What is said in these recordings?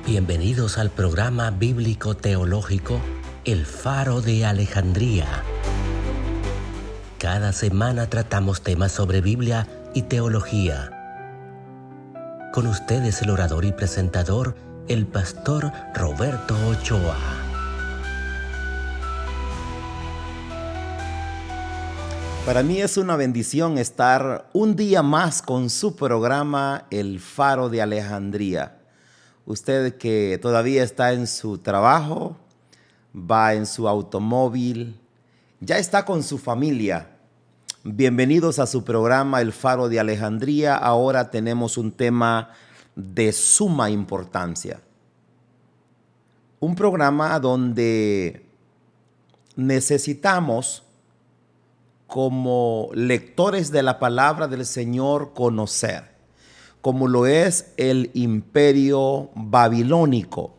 Bienvenidos al programa bíblico teológico El Faro de Alejandría. Cada semana tratamos temas sobre Biblia y teología. Con ustedes el orador y presentador, el pastor Roberto Ochoa. Para mí es una bendición estar un día más con su programa El Faro de Alejandría. Usted que todavía está en su trabajo, va en su automóvil, ya está con su familia. Bienvenidos a su programa El Faro de Alejandría. Ahora tenemos un tema de suma importancia. Un programa donde necesitamos, como lectores de la palabra del Señor, conocer, como lo es el imperio babilónico.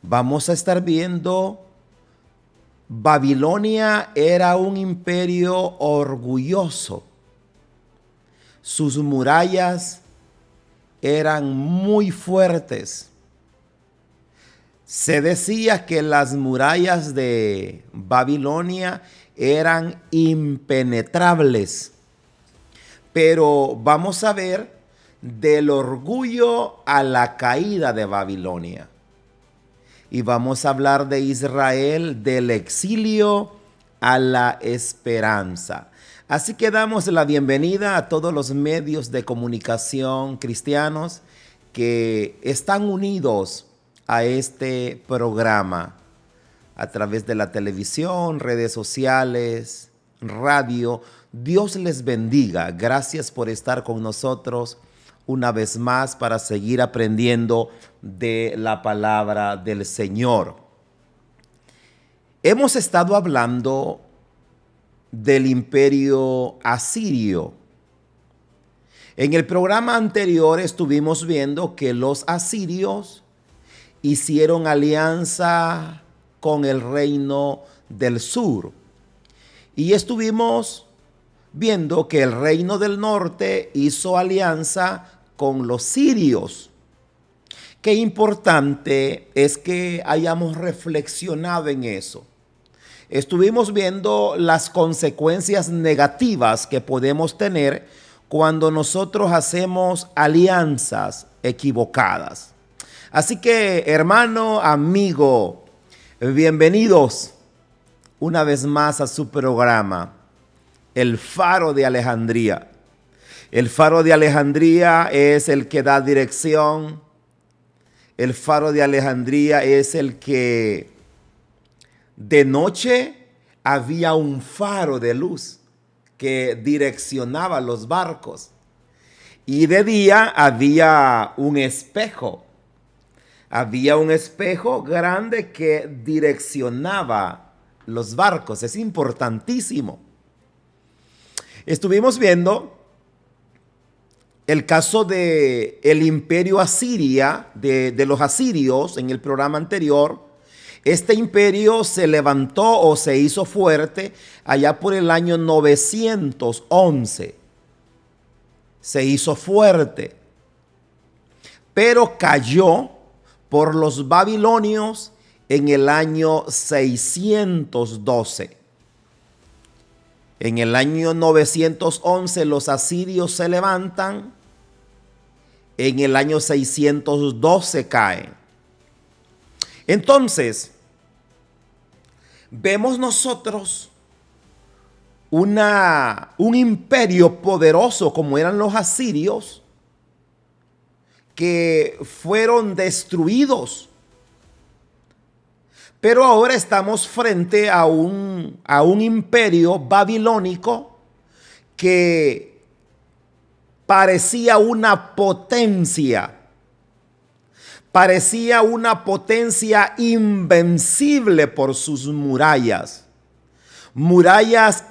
Vamos a estar viendo, Babilonia era un imperio orgulloso. Sus murallas eran muy fuertes. Se decía que las murallas de Babilonia eran impenetrables. Pero vamos a ver del orgullo a la caída de Babilonia. Y vamos a hablar de Israel, del exilio a la esperanza. Así que damos la bienvenida a todos los medios de comunicación cristianos que están unidos a este programa a través de la televisión, redes sociales, radio. Dios les bendiga. Gracias por estar con nosotros una vez más para seguir aprendiendo de la palabra del Señor. Hemos estado hablando del imperio asirio. En el programa anterior estuvimos viendo que los asirios hicieron alianza con el reino del sur. Y estuvimos viendo que el reino del norte hizo alianza con los sirios. Qué importante es que hayamos reflexionado en eso. Estuvimos viendo las consecuencias negativas que podemos tener cuando nosotros hacemos alianzas equivocadas. Así que, hermano, amigo, bienvenidos una vez más a su programa El Faro de Alejandría. El Faro de Alejandría es el que da dirección. El Faro de Alejandría es el que de noche había un faro de luz que direccionaba los barcos. Y de día había un espejo. Había un espejo grande que direccionaba los barcos. Es importantísimo. Estuvimos viendo el caso de el imperio asiria, de los asirios en el programa anterior. Este imperio se levantó o se hizo fuerte allá por el año 911. Se hizo fuerte, pero cayó por los babilonios en el año 612. En el año 911 los asirios se levantan, en el año 612 caen. Entonces, vemos nosotros un imperio poderoso como eran los asirios, que fueron destruidos. Pero ahora estamos frente a un imperio babilónico que parecía una potencia invencible por sus murallas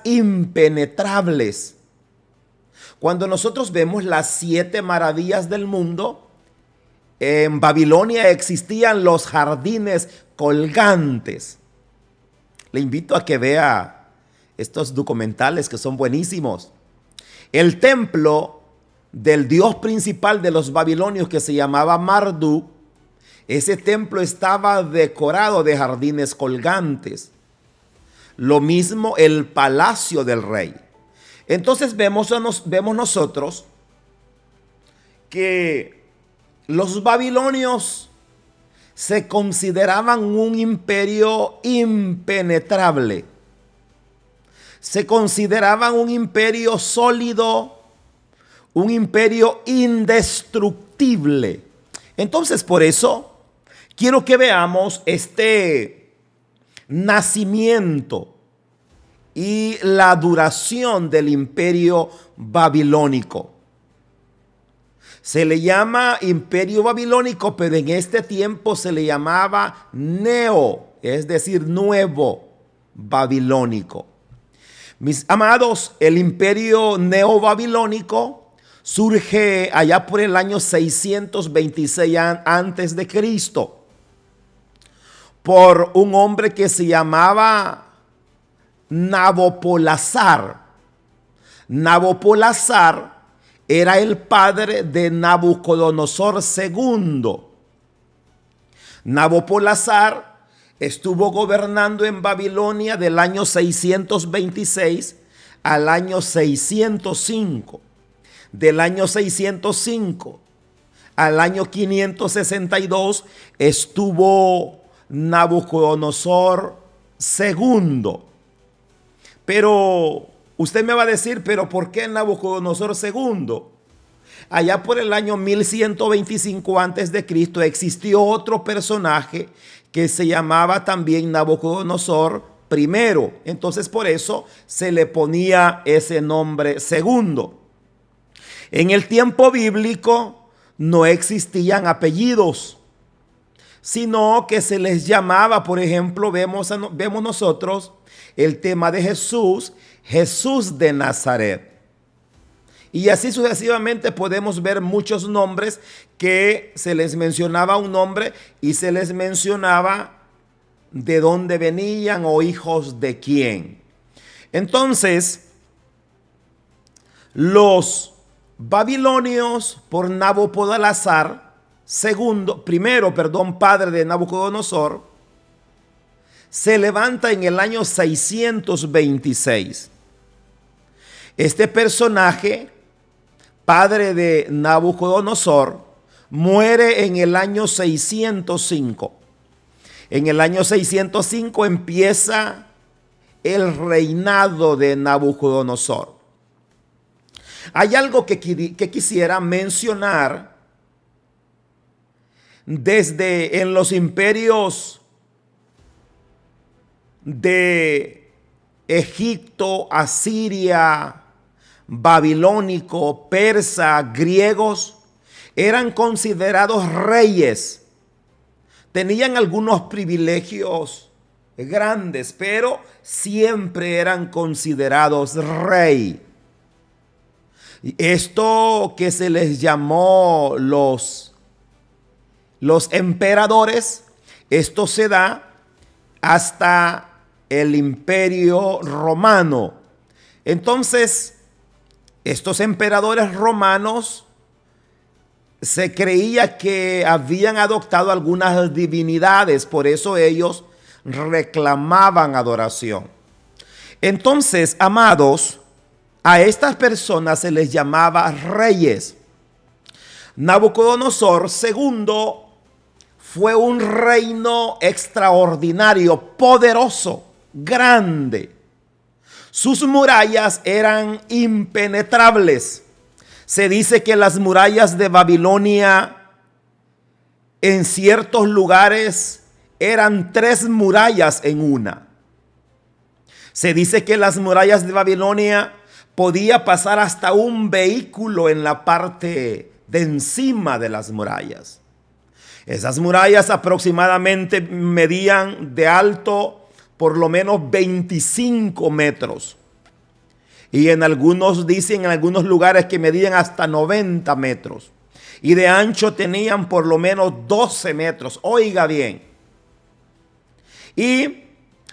impenetrables. Cuando nosotros vemos las 7 maravillas del mundo, en Babilonia existían los jardines colgantes. Le invito a que vea estos documentales que son buenísimos. El templo del dios principal de los babilonios, que se llamaba Marduk, Ese templo estaba decorado de jardines colgantes. Lo mismo el palacio del rey. Entonces vemos nosotros que los babilonios se consideraban un imperio impenetrable. Se consideraban un imperio sólido, un imperio indestructible. Entonces, por eso quiero que veamos este nacimiento y la duración del imperio babilónico. Se le llama imperio babilónico, pero en este tiempo se le llamaba neo, es decir, nuevo babilónico. Mis amados, el imperio neobabilónico surge allá por el año 626 antes de Cristo por un hombre que se llamaba Nabopolassar. Nabopolassar era el padre de Nabucodonosor II. Nabopolassar estuvo gobernando en Babilonia del año 626 al año 605. Del año 605 al año 562 estuvo Nabucodonosor II. Pero usted me va a decir, ¿pero por qué Nabucodonosor II? Allá por el año 1125 antes de Cristo existió otro personaje que se llamaba también Nabucodonosor I. Entonces por eso se le ponía ese nombre segundo. En el tiempo bíblico no existían apellidos, sino que se les llamaba, por ejemplo, vemos nosotros el tema de Jesús, Jesús de Nazaret. Y así sucesivamente podemos ver muchos nombres que se les mencionaba un nombre y se les mencionaba de dónde venían o hijos de quién. Entonces, los babilonios por Nabopolassar padre de Nabucodonosor, se levanta en el año 626. Este personaje, padre de Nabucodonosor, muere en el año 605. En el año 605 empieza el reinado de Nabucodonosor. Hay algo que quisiera mencionar desde en los imperios de Egipto, Asiria, babilónico, persa, griegos, eran considerados reyes. Tenían algunos privilegios grandes, pero siempre eran considerados rey. Esto que se les llamó los emperadores, esto se da hasta el Imperio Romano. Entonces, estos emperadores romanos se creía que habían adoptado algunas divinidades, por eso ellos reclamaban adoración. Entonces, amados, a estas personas se les llamaba reyes. Nabucodonosor II fue un reino extraordinario, poderoso, grande. Sus murallas eran impenetrables. Se dice que las murallas de Babilonia en ciertos lugares eran 3 murallas en una. Se dice que las murallas de Babilonia podía pasar hasta un vehículo en la parte de encima de las murallas. Esas murallas aproximadamente medían de alto por lo menos 25 metros. Y en algunos lugares que medían hasta 90 metros. Y de ancho tenían por lo menos 12 metros. Oiga bien. Y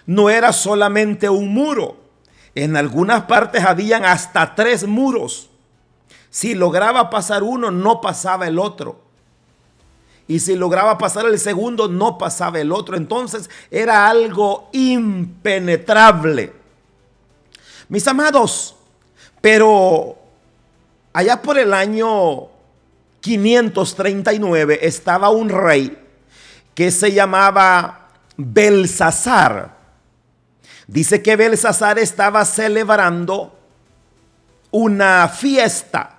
no era solamente un muro. En algunas partes habían hasta 3 muros. Si lograba pasar uno, no pasaba el otro. y si lograba pasar el segundo, no pasaba el otro. Entonces era algo impenetrable. Mis amados, pero allá por el año 539 estaba un rey que se llamaba Belsasar. Dice que Belsasar estaba celebrando una fiesta.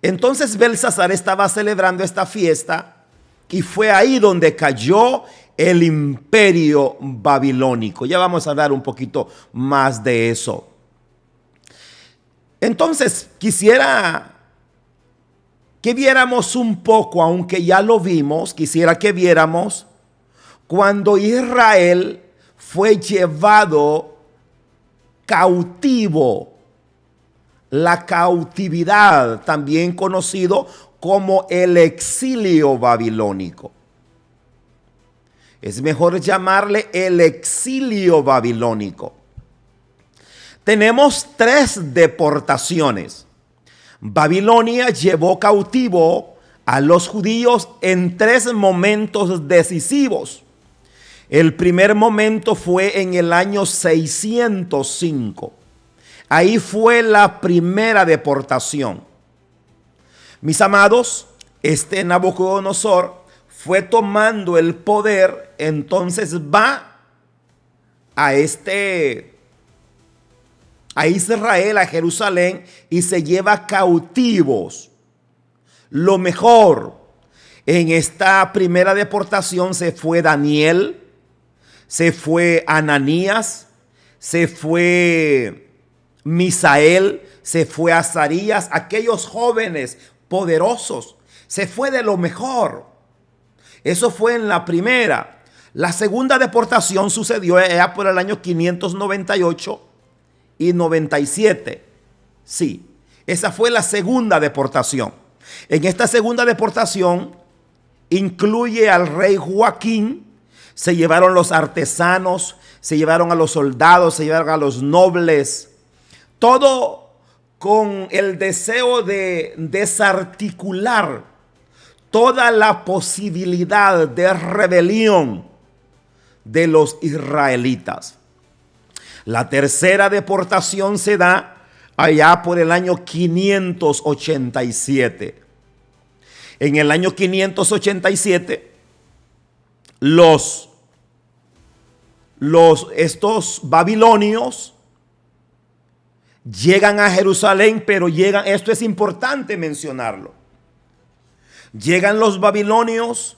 Entonces Belsasar estaba celebrando esta fiesta y fue ahí donde cayó el imperio babilónico. Ya vamos a hablar un poquito más de eso. Entonces quisiera que viéramos un poco, aunque ya lo vimos, quisiera que viéramos cuando Israel fue llevado cautivo. La cautividad, también conocido como el exilio babilónico. Es mejor llamarle el exilio babilónico. Tenemos 3 deportaciones. Babilonia llevó cautivo a los judíos en 3 momentos decisivos. El primer momento fue en el año 605. Ahí fue la primera deportación. Mis amados, Nabucodonosor fue tomando el poder, entonces va a Israel, a Jerusalén, y se lleva cautivos. Lo mejor, en esta primera deportación se fue Daniel, se fue Ananías, se fue Misael, se fue Azarías, aquellos jóvenes poderosos. Se fue de lo mejor. Eso fue en la primera. La segunda deportación sucedió ya por el año 598 y 97. Sí, esa fue la segunda deportación. En esta segunda deportación incluye al rey Joaquín. Se llevaron los artesanos, se llevaron a los soldados, se llevaron a los nobles. Todo con el deseo de desarticular toda la posibilidad de rebelión de los israelitas. La tercera deportación se da allá por el año 587. En el año 587, estos babilonios llegan a Jerusalén, pero esto es importante mencionarlo. Llegan los babilonios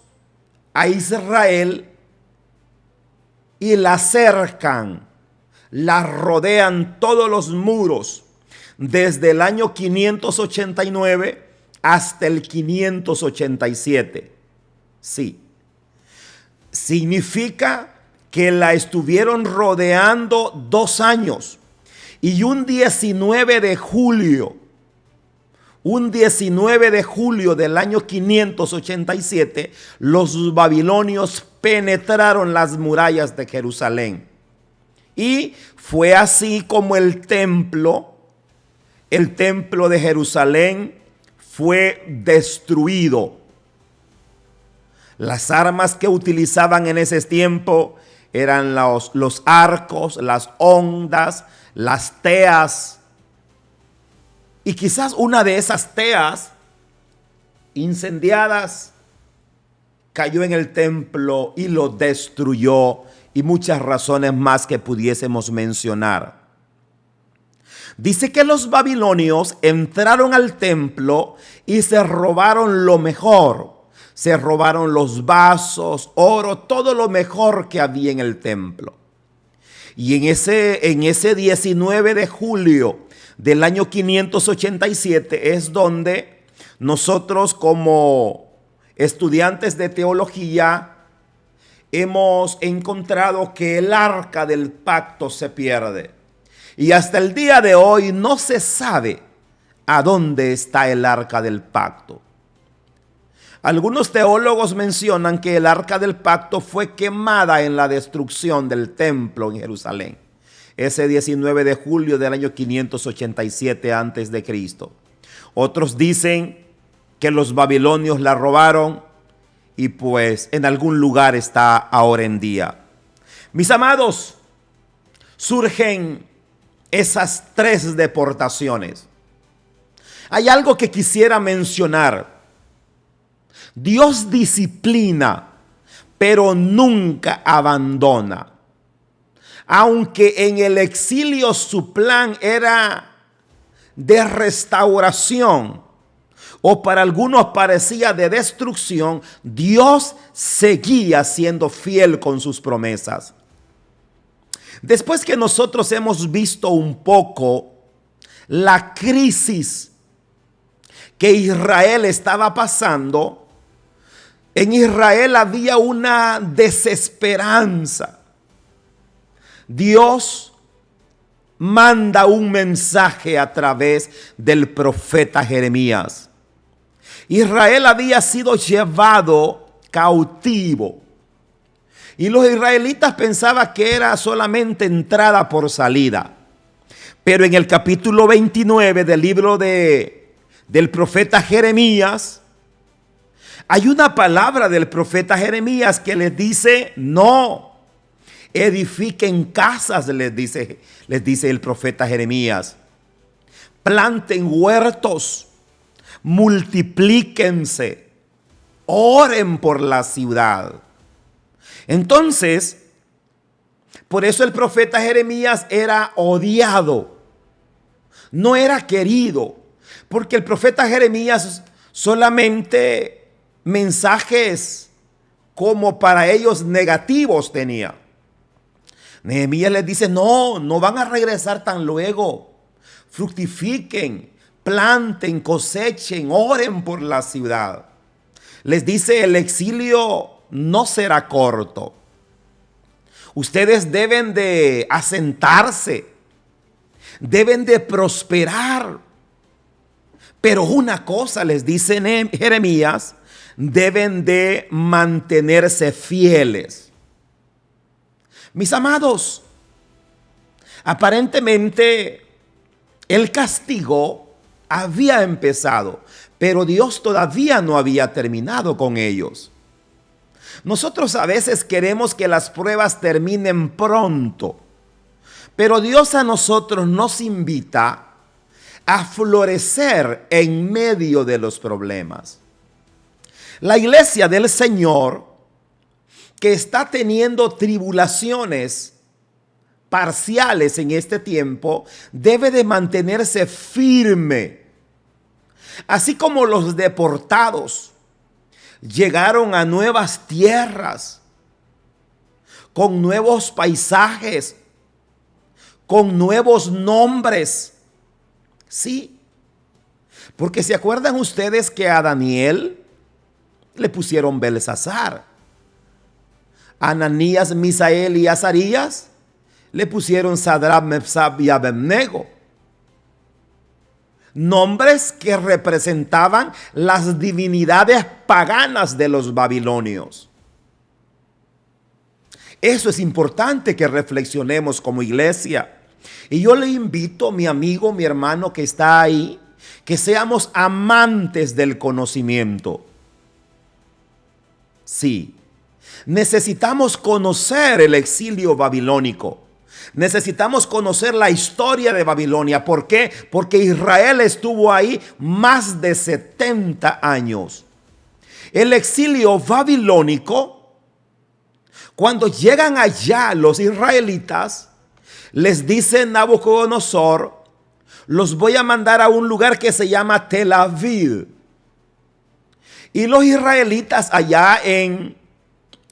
a Israel y la cercan, la rodean todos los muros desde el año 589 hasta el 587. Sí, significa que la estuvieron rodeando 2 años. Y un 19 de julio del año 587, los babilonios penetraron las murallas de Jerusalén. Y fue así como el templo de Jerusalén fue destruido. Las armas que utilizaban en ese tiempo eran los arcos, las hondas, las teas. Y quizás una de esas teas incendiadas cayó en el templo y lo destruyó, y muchas razones más que pudiésemos mencionar. Dice que los babilonios entraron al templo y se robaron lo mejor. Se robaron los vasos, oro, todo lo mejor que había en el templo. Y en ese 19 de julio del año 587 es donde nosotros, como estudiantes de teología, hemos encontrado que el arca del pacto se pierde. Y hasta el día de hoy no se sabe a dónde está el arca del pacto. Algunos teólogos mencionan que el arca del pacto fue quemada en la destrucción del templo en Jerusalén, ese 19 de julio del año 587 a.C. Otros dicen que los babilonios la robaron y pues en algún lugar está ahora en día. Mis amados, surgen esas 3 deportaciones. Hay algo que quisiera mencionar. Dios disciplina, pero nunca abandona. Aunque en el exilio su plan era de restauración, o para algunos parecía de destrucción, Dios seguía siendo fiel con sus promesas. Después que nosotros hemos visto un poco la crisis que Israel estaba pasando, en Israel había una desesperanza. Dios manda un mensaje a través del profeta Jeremías. Israel había sido llevado cautivo y los israelitas pensaban que era solamente entrada por salida. Pero en el capítulo 29 del libro del profeta Jeremías, hay una palabra del profeta Jeremías que les dice: no, edifiquen casas, les dice el profeta Jeremías. Planten huertos, multiplíquense, oren por la ciudad. Entonces, por eso el profeta Jeremías era odiado, no era querido, porque el profeta Jeremías solamente mensajes como para ellos negativos tenía. Nehemías les dice: no van a regresar tan luego, fructifiquen, planten, cosechen, oren por la ciudad. Les dice: el exilio no será corto. Ustedes deben de asentarse, deben de prosperar. Pero una cosa les dice Jeremías: deben de mantenerse fieles. Mis amados, aparentemente el castigo había empezado, pero Dios todavía no había terminado con ellos. Nosotros a veces queremos que las pruebas terminen pronto, pero Dios a nosotros nos invita a florecer en medio de los problemas. La iglesia del Señor, que está teniendo tribulaciones parciales en este tiempo, debe de mantenerse firme. Así como los deportados llegaron a nuevas tierras, con nuevos paisajes, con nuevos nombres. Sí, porque se acuerdan ustedes que a Daniel le pusieron Belsasar. A Ananías, Misael y Azarías le pusieron Sadrach, Mesach y Abednego. Nombres que representaban las divinidades paganas de los babilonios. Eso es importante que reflexionemos como iglesia. Y yo le invito, mi amigo, mi hermano que está ahí, que seamos amantes del conocimiento. Sí, necesitamos conocer el exilio babilónico. Necesitamos conocer la historia de Babilonia. ¿Por qué? Porque Israel estuvo ahí más de 70 años. El exilio babilónico, cuando llegan allá los israelitas, les dice Nabucodonosor: los voy a mandar a un lugar que se llama Tel Aviv. Y los israelitas allá en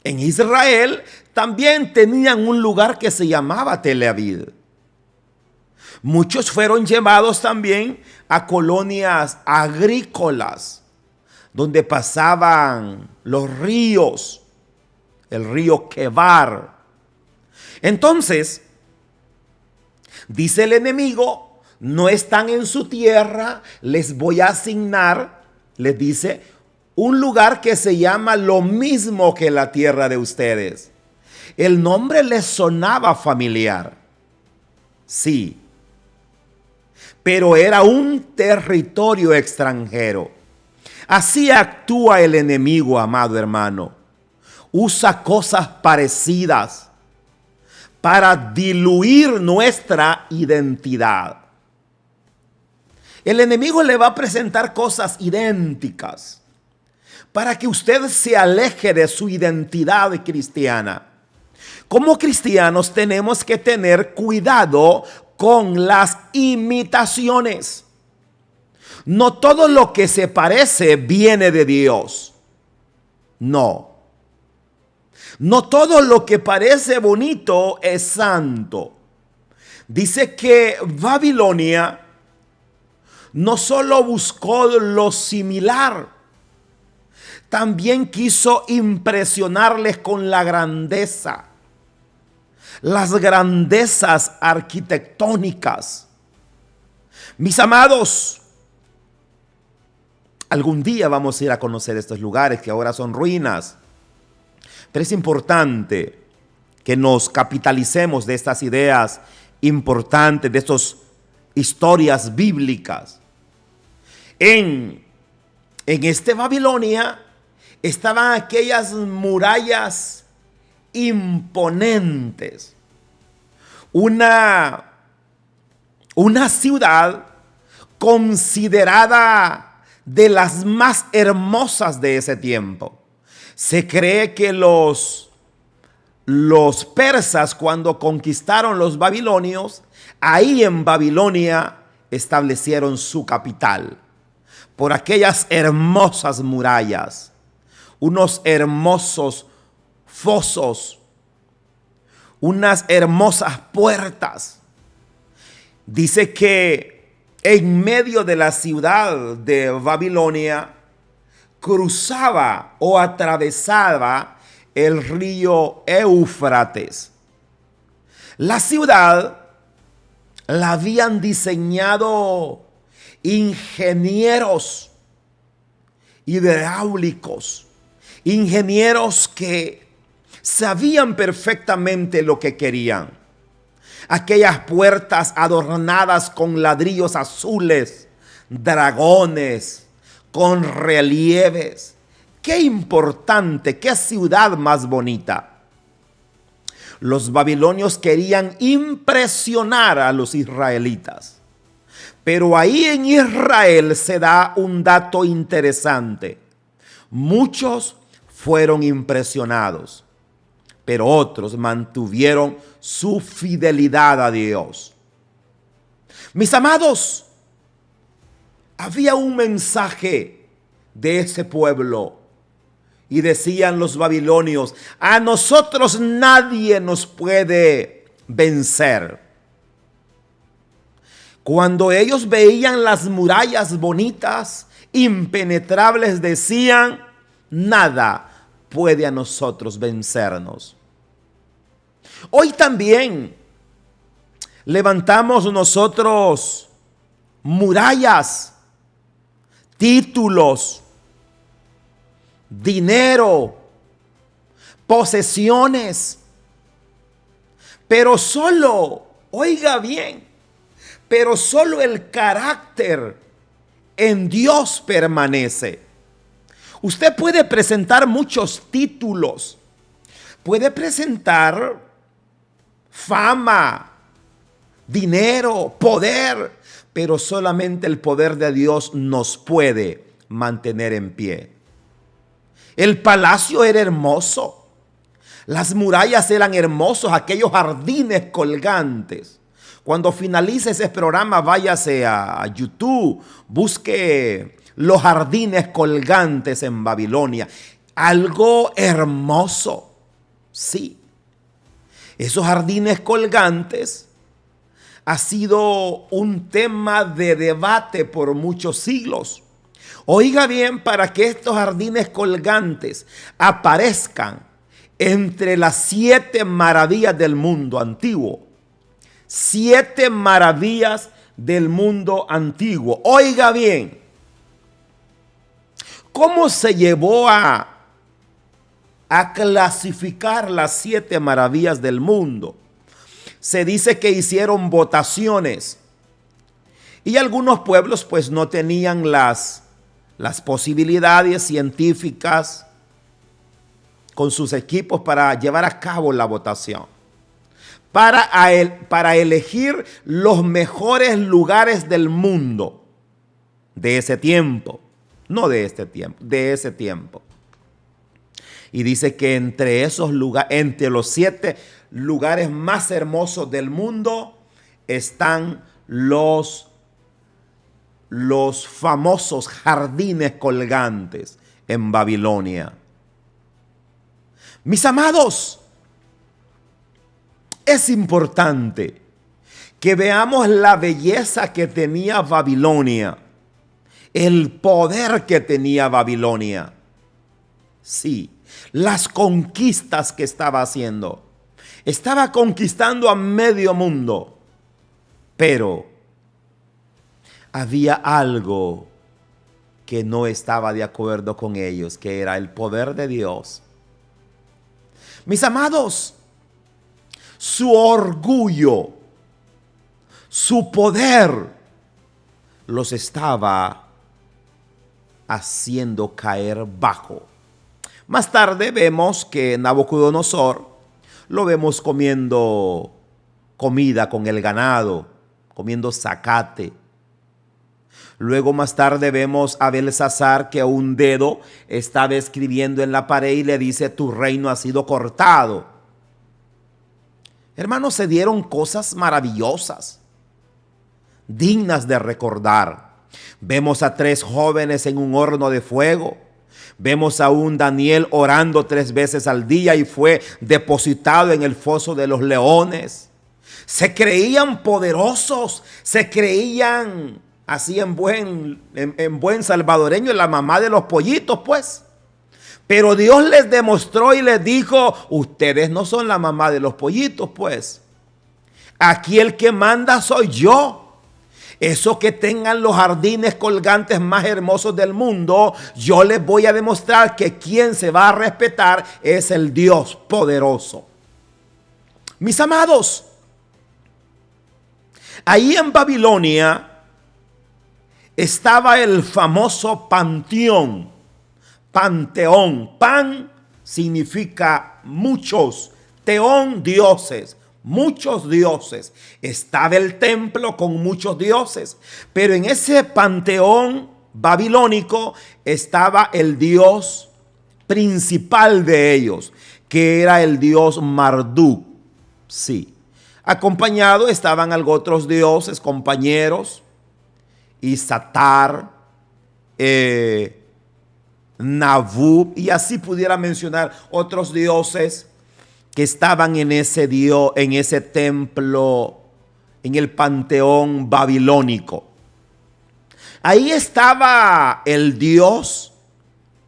Israel también tenían un lugar que se llamaba Tel Aviv. Muchos fueron llevados también a colonias agrícolas, donde pasaban los ríos, el río Quebar. Entonces, dice el enemigo: no están en su tierra, les voy a asignar, les dice, un lugar que se llama lo mismo que la tierra de ustedes. El nombre les sonaba familiar. Sí. Pero era un territorio extranjero. Así actúa el enemigo, amado hermano. Usa cosas parecidas para diluir nuestra identidad. El enemigo le va a presentar cosas idénticas para que usted se aleje de su identidad cristiana. Como cristianos tenemos que tener cuidado con las imitaciones. No todo lo que se parece viene de Dios. No. No todo lo que parece bonito es santo. Dice que Babilonia no solo buscó lo similar, también quiso impresionarles con la grandeza, las grandezas arquitectónicas. Mis amados, algún día vamos a ir a conocer estos lugares que ahora son ruinas. Pero es importante que nos capitalicemos de estas ideas importantes, de estas historias bíblicas. En este Babilonia estaban aquellas murallas imponentes. Una ciudad considerada de las más hermosas de ese tiempo. Se cree que los persas, cuando conquistaron los babilonios, ahí en Babilonia establecieron su capital, por aquellas hermosas murallas, unos hermosos fosos, unas hermosas puertas. Dice que en medio de la ciudad de Babilonia cruzaba o atravesaba el río Éufrates. La ciudad la habían diseñado ingenieros hidráulicos, ingenieros que sabían perfectamente lo que querían. Aquellas puertas adornadas con ladrillos azules, dragones, con relieves. Qué importante, qué ciudad más bonita. Los babilonios querían impresionar a los israelitas. Pero ahí en Israel se da un dato interesante. Muchos fueron impresionados, pero otros mantuvieron su fidelidad a Dios. Mis amados, había un mensaje de ese pueblo y decían los babilonios: a nosotros nadie nos puede vencer. Cuando ellos veían las murallas bonitas, impenetrables, decían: nada puede a nosotros vencernos. Hoy también levantamos nosotros murallas, títulos, dinero, posesiones, pero solo, oiga bien, pero solo el carácter en Dios permanece. Usted puede presentar muchos títulos, puede presentar fama, dinero, poder, pero solamente el poder de Dios nos puede mantener en pie. El palacio era hermoso, las murallas eran hermosos, aquellos jardines colgantes. Cuando finalice ese programa, váyase a YouTube, busque los jardines colgantes en Babilonia. Algo hermoso, sí. Esos jardines colgantes ha sido un tema de debate por muchos siglos. Oiga bien, para que estos jardines colgantes aparezcan entre las 7 maravillas del mundo antiguo. 7 maravillas del mundo antiguo. Oiga bien, ¿cómo se llevó a clasificar las 7 maravillas del mundo? Se dice que hicieron votaciones y algunos pueblos pues no tenían las las posibilidades científicas con sus equipos para llevar a cabo la votación, para elegir los mejores lugares del mundo de ese tiempo, no de este tiempo, de ese tiempo. Y dice que entre esos lugares, entre los 7 lugares más hermosos del mundo, están los famosos jardines colgantes en Babilonia. Mis amados, es importante que veamos la belleza que tenía Babilonia, el poder que tenía Babilonia. Sí, las conquistas que estaba haciendo. Estaba conquistando a medio mundo, pero había algo que no estaba de acuerdo con ellos, que era el poder de Dios. Mis amados, su orgullo, su poder los estaba haciendo caer bajo. Más tarde vemos que Nabucodonosor lo vemos comiendo comida con el ganado, comiendo zacate. Luego más tarde vemos a Belsasar que un dedo estaba escribiendo en la pared y le dice: tu reino ha sido cortado. Hermanos, se dieron cosas maravillosas, dignas de recordar. Vemos a 3 jóvenes en un horno de fuego. Vemos a un Daniel orando 3 veces al día y fue depositado en el foso de los leones. Se creían poderosos, se creían así en buen salvadoreño, la mamá de los pollitos, pues. Pero Dios les demostró y les dijo: ustedes no son la mamá de los pollitos, pues. Aquí el que manda soy yo. Eso que tengan los jardines colgantes más hermosos del mundo, yo les voy a demostrar que quien se va a respetar es el Dios poderoso. Mis amados, ahí en Babilonia estaba el famoso panteón. Panteón. Pan significa muchos. Teón, dioses. Muchos dioses. Estaba el templo con muchos dioses. Pero en ese panteón babilónico estaba el dios principal de ellos, que era el dios Marduk. Sí. Acompañado estaban algo otros dioses, compañeros. Isatar, Nabú, y así pudiera mencionar otros dioses que estaban en ese templo, en el panteón babilónico. Ahí estaba el dios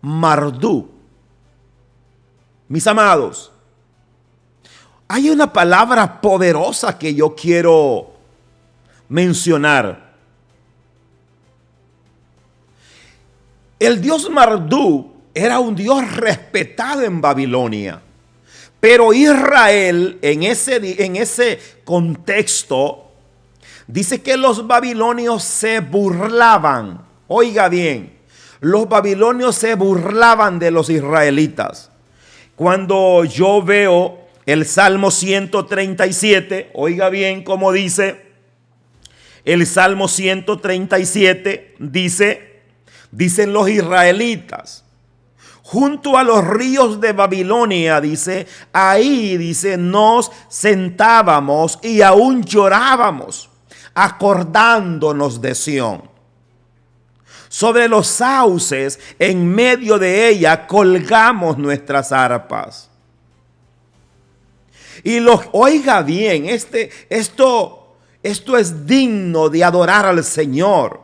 Marduk. Mis amados, hay una palabra poderosa que yo quiero mencionar. El dios Marduk era un dios respetado en Babilonia. Pero Israel, en ese contexto, dice que los babilonios se burlaban. Oiga bien, los babilonios se burlaban de los israelitas. Cuando yo veo el Salmo 137, oiga bien cómo dice, el Salmo 137 dicen los israelitas: junto a los ríos de Babilonia, dice, ahí, dice, nos sentábamos y aún llorábamos, acordándonos de Sión. Sobre los sauces, en medio de ella, colgamos nuestras arpas. Y oiga bien, esto es digno de adorar al Señor.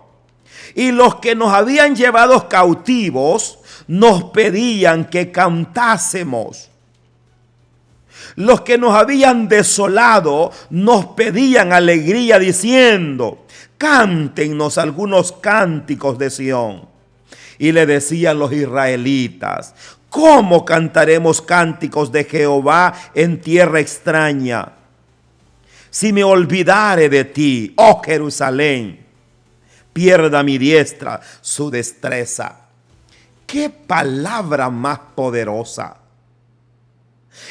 Y los que nos habían llevado cautivos nos pedían que cantásemos. Los que nos habían desolado nos pedían alegría diciendo: cántennos algunos cánticos de Sión. Y le decían los israelitas: ¿cómo cantaremos cánticos de Jehová en tierra extraña? Si me olvidare de ti, oh Jerusalén, pierda mi diestra su destreza. ¡Qué palabra más poderosa!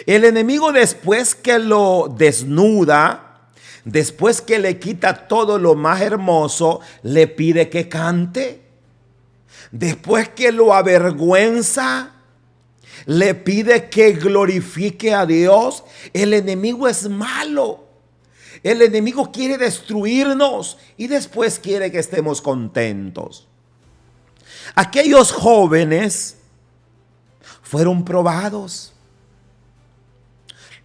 El enemigo, después que lo desnuda, después que le quita todo lo más hermoso, le pide que cante. Después que lo avergüenza, le pide que glorifique a Dios. El enemigo es malo. El enemigo quiere destruirnos y después quiere que estemos contentos. Aquellos jóvenes fueron probados.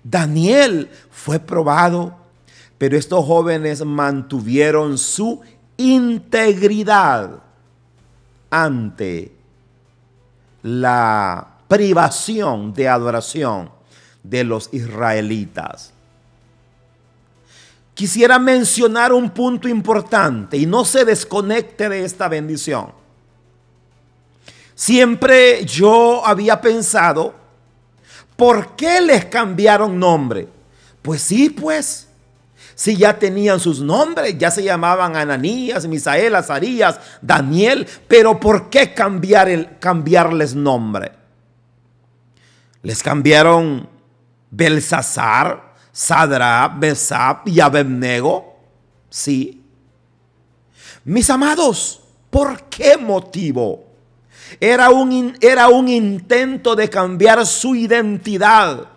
Daniel fue probado, pero estos jóvenes mantuvieron su integridad ante la privación de adoración de los israelitas. Quisiera mencionar un punto importante y no se desconecte de esta bendición. Siempre yo había pensado, ¿por qué les cambiaron nombre? Pues sí, pues, si ya tenían sus nombres, ya se llamaban Ananías, Misael, Azarías, Daniel, pero ¿por qué cambiarles nombre? Les cambiaron Belsasar, Sadrach, Mesach y Abednego. Sí. Mis amados, ¿por qué motivo? Era un intento de cambiar su identidad,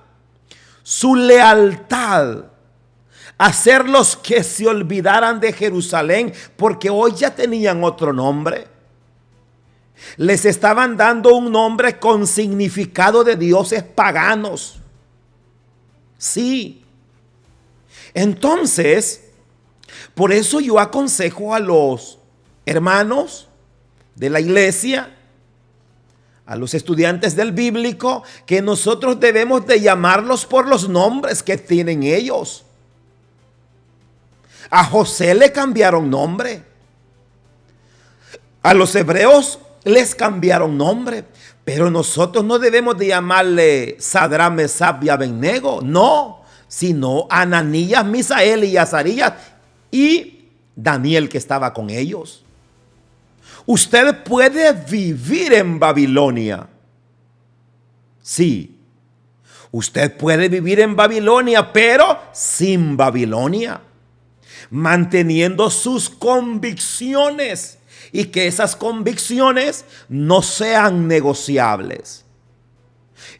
su lealtad, hacerlos que se olvidaran de Jerusalén, porque hoy ya tenían otro nombre. Les estaban dando un nombre con significado de dioses paganos. Sí. Entonces, por eso yo aconsejo a los hermanos de la iglesia, a los estudiantes del bíblico, que nosotros debemos de llamarlos por los nombres que tienen ellos. A José le cambiaron nombre. A los hebreos les cambiaron nombre. Pero nosotros no debemos de llamarle Sadrach, Mesach y Abednego. No, sino Ananías, Misael y Azarías y Daniel, que estaba con ellos. Usted puede vivir en Babilonia. Sí, usted puede vivir en Babilonia, pero sin Babilonia, manteniendo sus convicciones y que esas convicciones no sean negociables.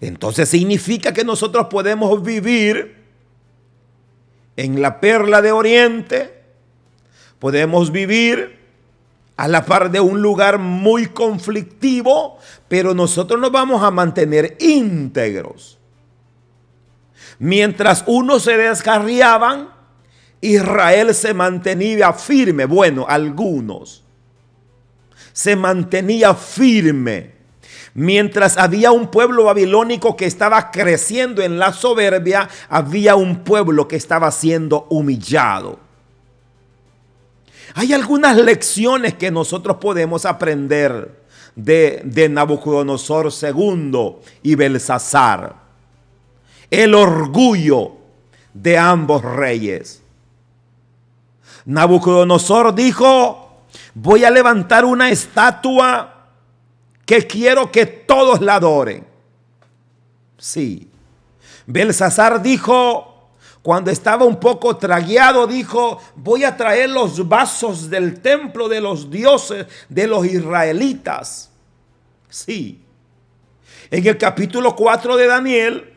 Entonces significa que nosotros podemos vivir en la perla de Oriente, podemos vivir a la par de un lugar muy conflictivo, pero nosotros nos vamos a mantener íntegros. Mientras unos se descarriaban, Israel se mantenía firme. Bueno, algunos se mantenía firme. Mientras había un pueblo babilónico que estaba creciendo en la soberbia, había un pueblo que estaba siendo humillado. Hay algunas lecciones que nosotros podemos aprender de Nabucodonosor II y Belsasar. El orgullo de ambos reyes. Nabucodonosor dijo: voy a levantar una estatua que quiero que todos la adoren. Sí. Belsasar dijo, cuando estaba un poco tragueado, dijo: voy a traer los vasos del templo de los dioses de los israelitas. Sí. En el capítulo 4 de Daniel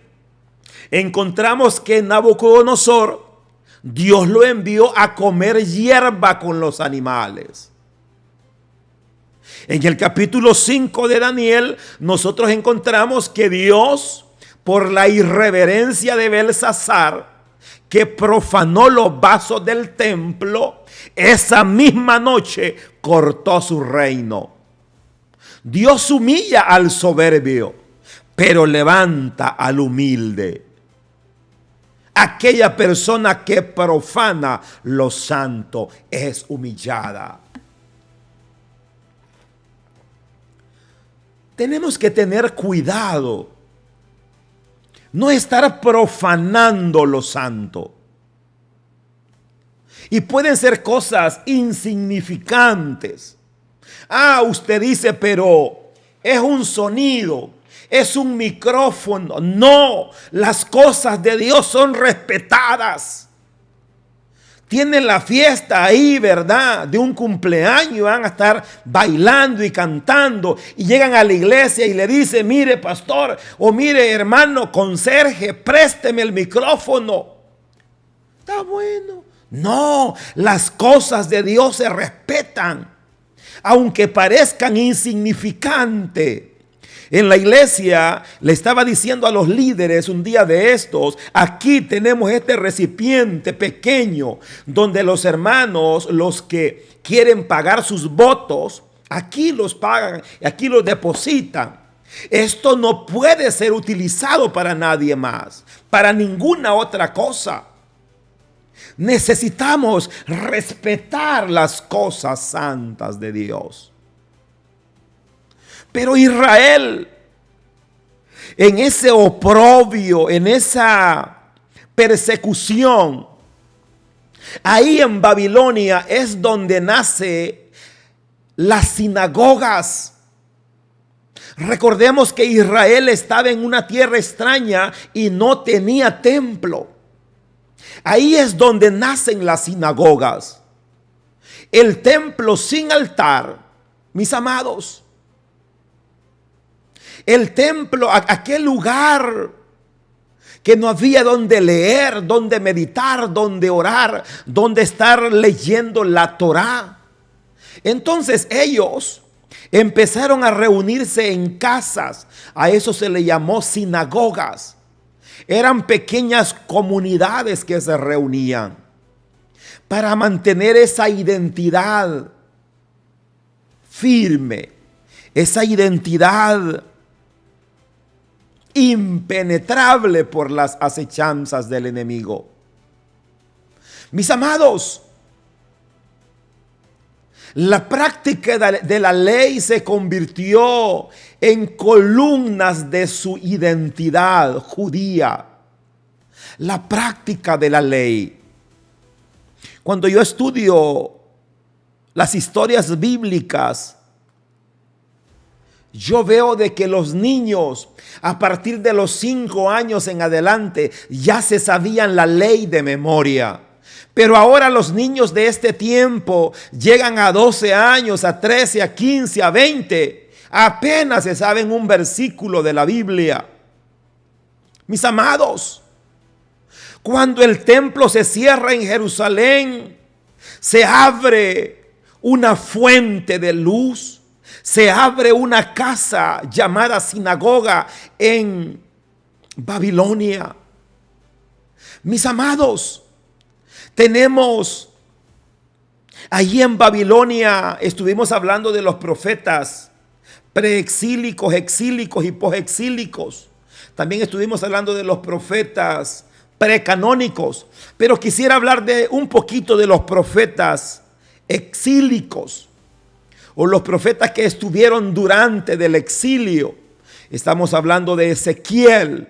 encontramos que Nabucodonosor, Dios lo envió a comer hierba con los animales. En el capítulo 5 de Daniel nosotros encontramos que Dios, por la irreverencia de Belsasar, que profanó los vasos del templo, esa misma noche cortó su reino. Dios humilla al soberbio, pero levanta al humilde. Aquella persona que profana lo santo es humillada. Tenemos que tener cuidado. No estar profanando lo santo. Y pueden ser cosas insignificantes. Usted dice, pero es un sonido, es un micrófono. No, las cosas de Dios son respetadas. Tienen la fiesta ahí, ¿verdad? De un cumpleaños, van a estar bailando y cantando y llegan a la iglesia y le dicen, mire pastor o mire hermano conserje, présteme el micrófono. Está bueno. No, las cosas de Dios se respetan, aunque parezcan insignificantes. En la iglesia le estaba diciendo a los líderes un día de estos, aquí tenemos este recipiente pequeño donde los hermanos, los que quieren pagar sus votos, aquí los pagan, aquí los depositan. Esto no puede ser utilizado para nadie más, para ninguna otra cosa. Necesitamos respetar las cosas santas de Dios. Pero Israel, en ese oprobio, en esa persecución, ahí en Babilonia es donde nace las sinagogas. Recordemos que Israel estaba en una tierra extraña y no tenía templo. Ahí es donde nacen las sinagogas. El templo sin altar, mis amados. El templo, aquel lugar que no había donde leer, donde meditar, donde orar, donde estar leyendo la Torá. Entonces ellos empezaron a reunirse en casas. A eso se le llamó sinagogas. Eran pequeñas comunidades que se reunían para mantener esa identidad firme, esa identidad impenetrable por las acechanzas del enemigo. Mis amados, la práctica de la ley se convirtió en columnas de su identidad judía. La práctica de la ley. Cuando yo estudio las historias bíblicas, yo veo de que los niños a partir de los 5 años en adelante ya se sabían la ley de memoria. Pero ahora los niños de este tiempo llegan a 12 años, a 13, a 15, a 20. Apenas se saben un versículo de la Biblia. Mis amados, cuando el templo se cierra en Jerusalén, se abre una fuente de luz. Se abre una casa llamada sinagoga en Babilonia. Mis amados, tenemos allí en Babilonia, estuvimos hablando de los profetas preexílicos, exílicos y posexílicos. También estuvimos hablando de los profetas precanónicos, pero quisiera hablar de un poquito de los profetas exílicos, o los profetas que estuvieron durante del exilio. Estamos hablando de Ezequiel.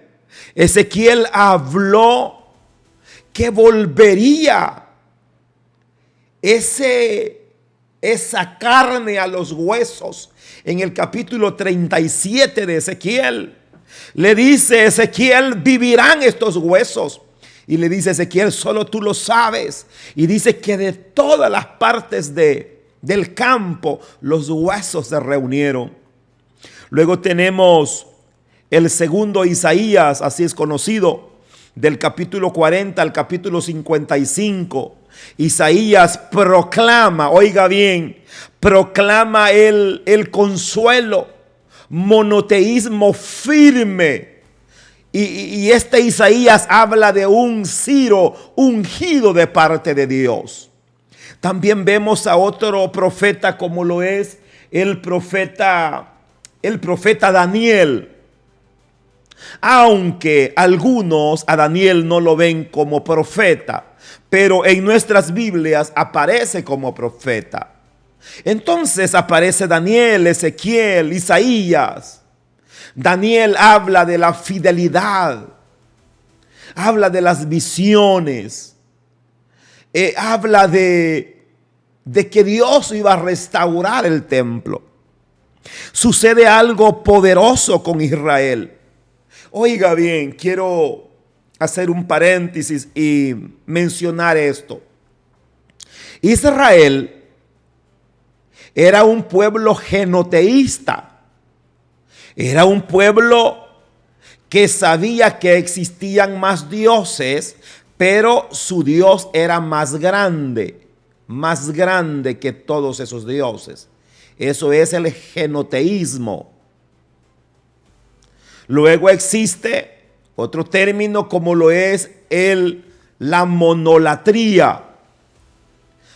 Ezequiel habló que volvería esa carne a los huesos. En el capítulo 37 de Ezequiel, le dice Ezequiel, vivirán estos huesos. Y le dice Ezequiel, solo tú lo sabes. Y dice que de todas las partes del campo los huesos se reunieron. Luego tenemos el segundo Isaías, así es conocido, del capítulo 40 al capítulo 55. Isaías proclama, oiga bien, proclama el consuelo, monoteísmo firme. Y este Isaías habla de un Ciro ungido de parte de Dios. También vemos a otro profeta como lo es el profeta Daniel. Aunque algunos a Daniel no lo ven como profeta, pero en nuestras Biblias aparece como profeta. Entonces aparece Daniel, Ezequiel, Isaías. Daniel habla de la fidelidad, habla de las visiones. habla de que Dios iba a restaurar el templo. Sucede algo poderoso con Israel. Oiga bien, quiero hacer un paréntesis y mencionar esto. Israel era un pueblo genoteísta. Era un pueblo que sabía que existían más dioses, pero su Dios era más grande que todos esos dioses. Eso es el genoteísmo. Luego existe otro término como lo es la monolatría.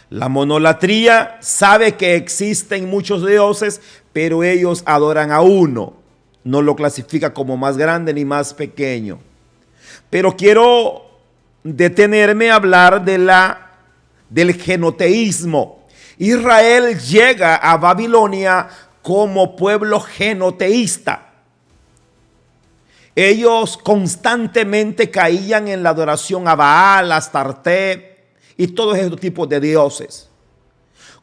La monolatría sabe que existen muchos dioses, pero ellos adoran a uno. No lo clasifica como más grande ni más pequeño. Pero quiero detenerme a hablar del genoteísmo. Israel llega a Babilonia como pueblo genoteísta. Ellos constantemente caían en la adoración a Baal, a Astarte y todos esos tipos de dioses.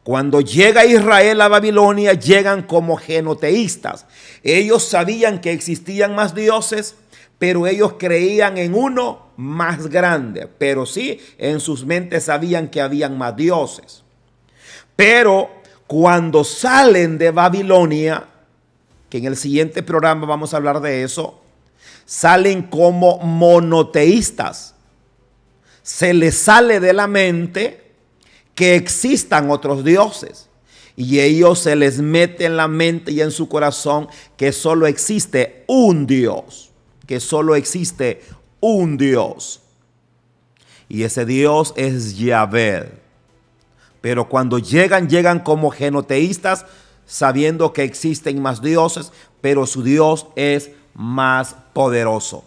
Cuando llega Israel a Babilonia, llegan como genoteístas. Ellos sabían que existían más dioses, pero ellos creían en uno más grande. Pero sí, en sus mentes sabían que habían más dioses. Pero cuando salen de Babilonia, que en el siguiente programa vamos a hablar de eso, salen como monoteístas. Se les sale de la mente que existan otros dioses. Y ellos se les mete en la mente y en su corazón que solo existe un Dios. Que solo existe un Dios. Y ese Dios es Yahvé. Pero cuando llegan como genoteístas, sabiendo que existen más dioses, pero su Dios es más poderoso.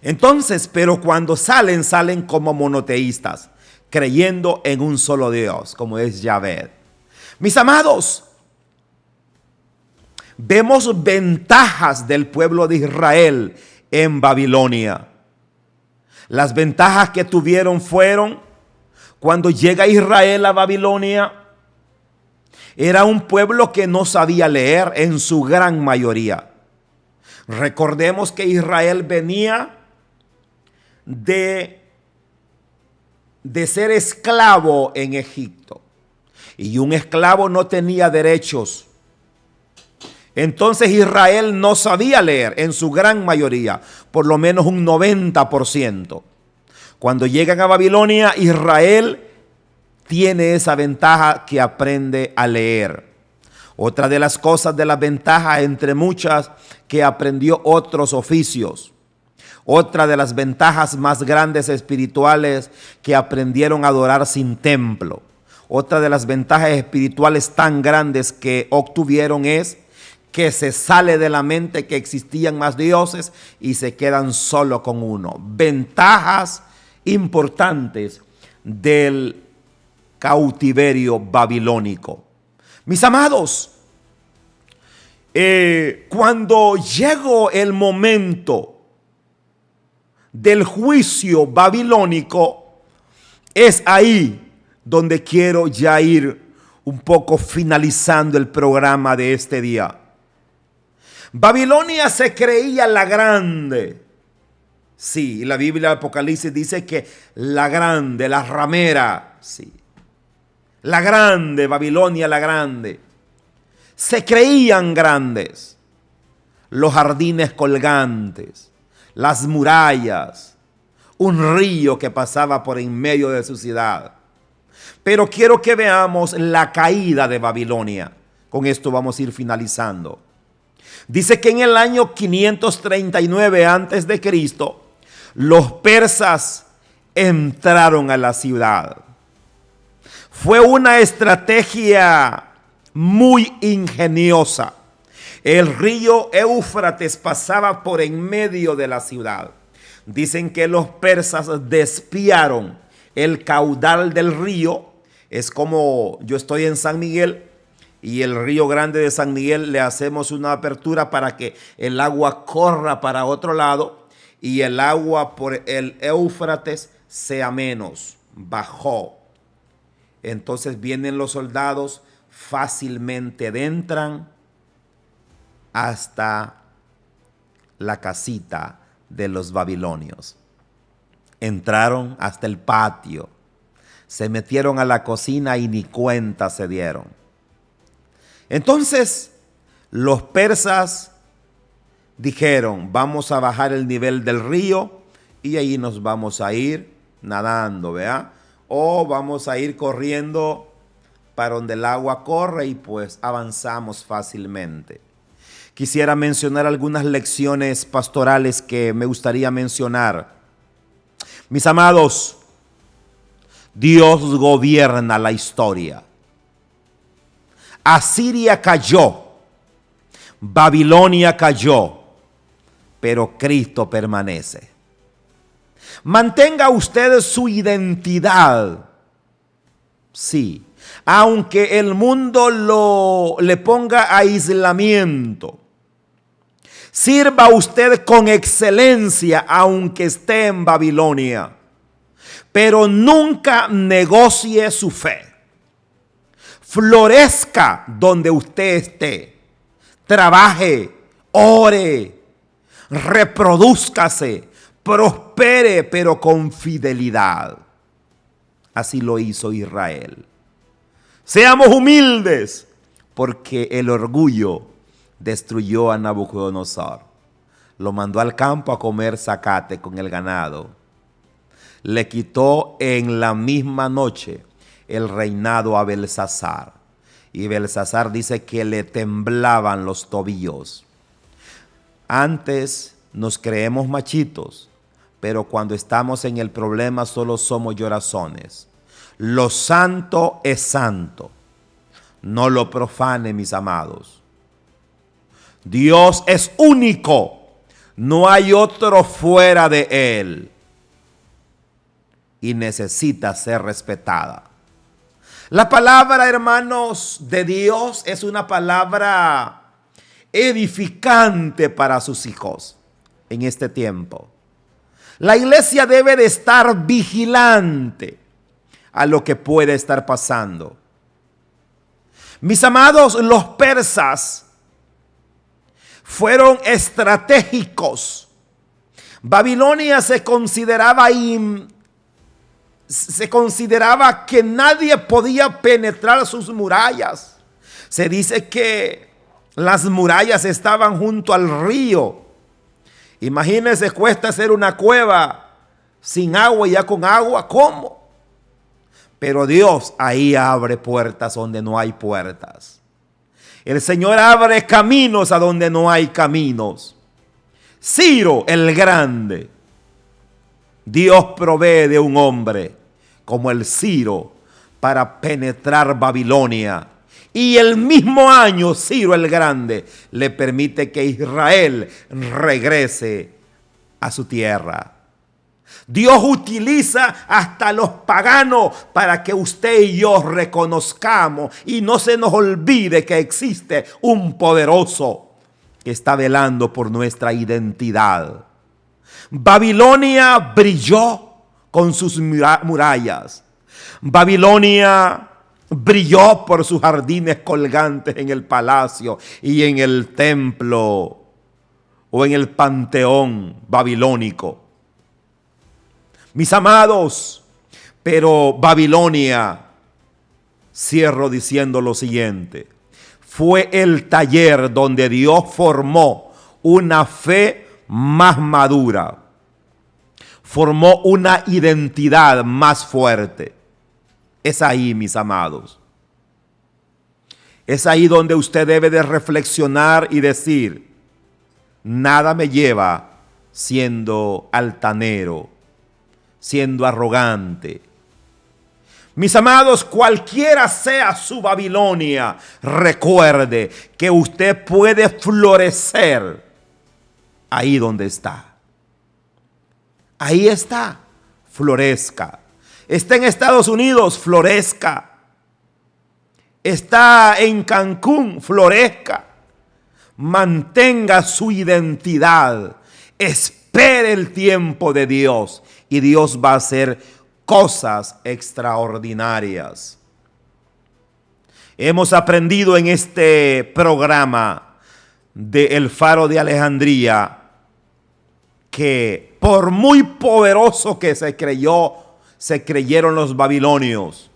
Entonces, pero cuando salen como monoteístas, creyendo en un solo Dios, como es Yahvé. Mis amados, vemos ventajas del pueblo de Israel en Babilonia. Las ventajas que tuvieron fueron cuando llega Israel a Babilonia. Era un pueblo que no sabía leer en su gran mayoría. Recordemos que Israel venía de ser esclavo en Egipto. Y un esclavo no tenía derechos. Entonces Israel no sabía leer en su gran mayoría, por lo menos un 90%. Cuando llegan a Babilonia, Israel tiene esa ventaja que aprende a leer. Otra de las cosas de las ventajas, entre muchas, que aprendió otros oficios. Otra de las ventajas más grandes espirituales, que aprendieron a adorar sin templo. Otra de las ventajas espirituales tan grandes que obtuvieron es que se sale de la mente que existían más dioses y se quedan solo con uno. Ventajas importantes del cautiverio babilónico. Mis amados, cuando llegó el momento del juicio babilónico, es ahí donde quiero ya ir un poco finalizando el programa de este día. Babilonia se creía la grande. Sí, la Biblia del Apocalipsis dice que la grande, la ramera, sí. La grande, Babilonia la grande. Se creían grandes. Los jardines colgantes, las murallas, un río que pasaba por en medio de su ciudad. Pero quiero que veamos la caída de Babilonia. Con esto vamos a ir finalizando. Dice que en el año 539 antes de Cristo, los persas entraron a la ciudad. Fue una estrategia muy ingeniosa. El río Éufrates pasaba por en medio de la ciudad. Dicen que los persas desviaron el caudal del río. Es como yo estoy en San Miguel y el río Grande de San Miguel le hacemos una apertura para que el agua corra para otro lado y el agua por el Éufrates sea menos. bajó. Entonces vienen los soldados, fácilmente entran hasta la casita de los babilonios. Entraron hasta el patio, se metieron a la cocina y ni cuenta se dieron. Entonces los persas dijeron: vamos a bajar el nivel del río y ahí nos vamos a ir nadando, ¿verdad? O vamos a ir corriendo para donde el agua corre y pues avanzamos fácilmente. Quisiera mencionar algunas lecciones pastorales que me gustaría mencionar. Mis amados, Dios gobierna la historia. Asiria cayó, Babilonia cayó, pero Cristo permanece. Mantenga usted su identidad. Sí, aunque el mundo le ponga aislamiento. Sirva usted con excelencia aunque esté en Babilonia, pero nunca negocie su fe. Florezca donde usted esté. Trabaje, ore, reprodúzcase, prospere, pero con fidelidad. Así lo hizo Israel. Seamos humildes, porque el orgullo destruyó a Nabucodonosor. Lo mandó al campo a comer zacate con el ganado. Le quitó en la misma noche el reinado a Belsasar. Y Belsasar dice que le temblaban los tobillos. Antes nos creemos machitos, pero cuando estamos en el problema solo somos llorazones. Lo santo es santo. No lo profane, mis amados. Dios es único. No hay otro fuera de Él. Y necesita ser respetada. La palabra, hermanos, de Dios es una palabra edificante para sus hijos en este tiempo. La iglesia debe de estar vigilante a lo que puede estar pasando. Mis amados, los persas fueron estratégicos. Babilonia se consideraba que nadie podía penetrar sus murallas. Se dice que las murallas estaban junto al río. Imagínense, cuesta hacer una cueva sin agua y ya con agua, ¿cómo? Pero Dios ahí abre puertas donde no hay puertas. El Señor abre caminos a donde no hay caminos. Ciro el Grande. Dios provee de un hombre como el Ciro para penetrar Babilonia. Y el mismo año Ciro el Grande le permite que Israel regrese a su tierra. Dios utiliza hasta los paganos para que usted y yo reconozcamos y no se nos olvide que existe un poderoso que está velando por nuestra identidad. Babilonia brilló con sus murallas. Babilonia brilló por sus jardines colgantes en el palacio y en el templo o en el panteón babilónico. Mis amados, pero Babilonia, cierro diciendo lo siguiente, fue el taller donde Dios formó una fe más madura, formó una identidad más fuerte. Es ahí, mis amados. Es ahí donde usted debe de reflexionar y decir, nada me lleva siendo altanero, siendo arrogante. Mis amados, cualquiera sea su Babilonia, recuerde que usted puede florecer ahí donde está. Ahí está, florezca. Está en Estados Unidos, florezca. Está en Cancún, florezca. Mantenga su identidad. Espere el tiempo de Dios y Dios va a hacer cosas extraordinarias. Hemos aprendido en este programa de El Faro de Alejandría que por muy poderoso que se creyeron los babilonios,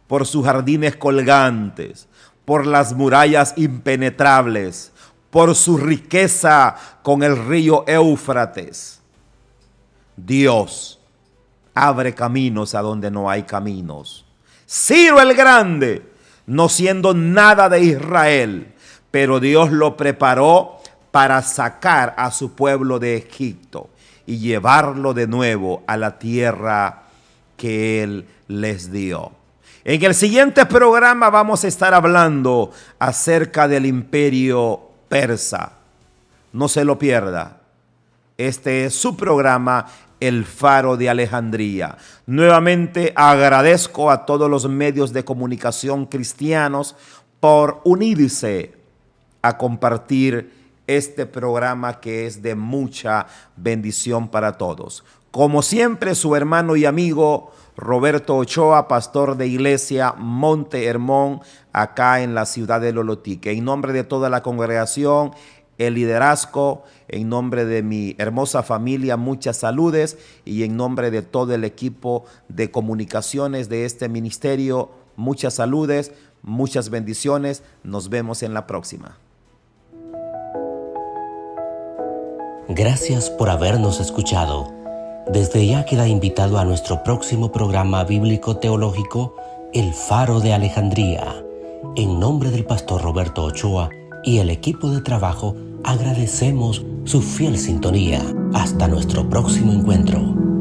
por sus jardines colgantes, por las murallas impenetrables, por su riqueza con el río Éufrates, Dios abre caminos a donde no hay caminos. Ciro el Grande, no siendo nada de Israel, pero Dios lo preparó para sacar a su pueblo de Egipto y llevarlo de nuevo a la tierra que Él les dio. En el siguiente programa vamos a estar hablando acerca del imperio persa. No se lo pierda. Este es su programa, El Faro de Alejandría. Nuevamente agradezco a todos los medios de comunicación cristianos por unirse a compartir este programa que es de mucha bendición para todos. Como siempre, su hermano y amigo Roberto Ochoa, pastor de Iglesia Monte Hermón, acá en la ciudad de Lolotique. En nombre de toda la congregación, el liderazgo, en nombre de mi hermosa familia, muchas saludes, y en nombre de todo el equipo de comunicaciones de este ministerio, muchas saludes, muchas bendiciones. Nos vemos en la próxima. Gracias por habernos escuchado. Desde ya queda invitado a nuestro próximo programa bíblico teológico, El Faro de Alejandría. En nombre del pastor Roberto Ochoa y el equipo de trabajo, agradecemos su fiel sintonía. Hasta nuestro próximo encuentro.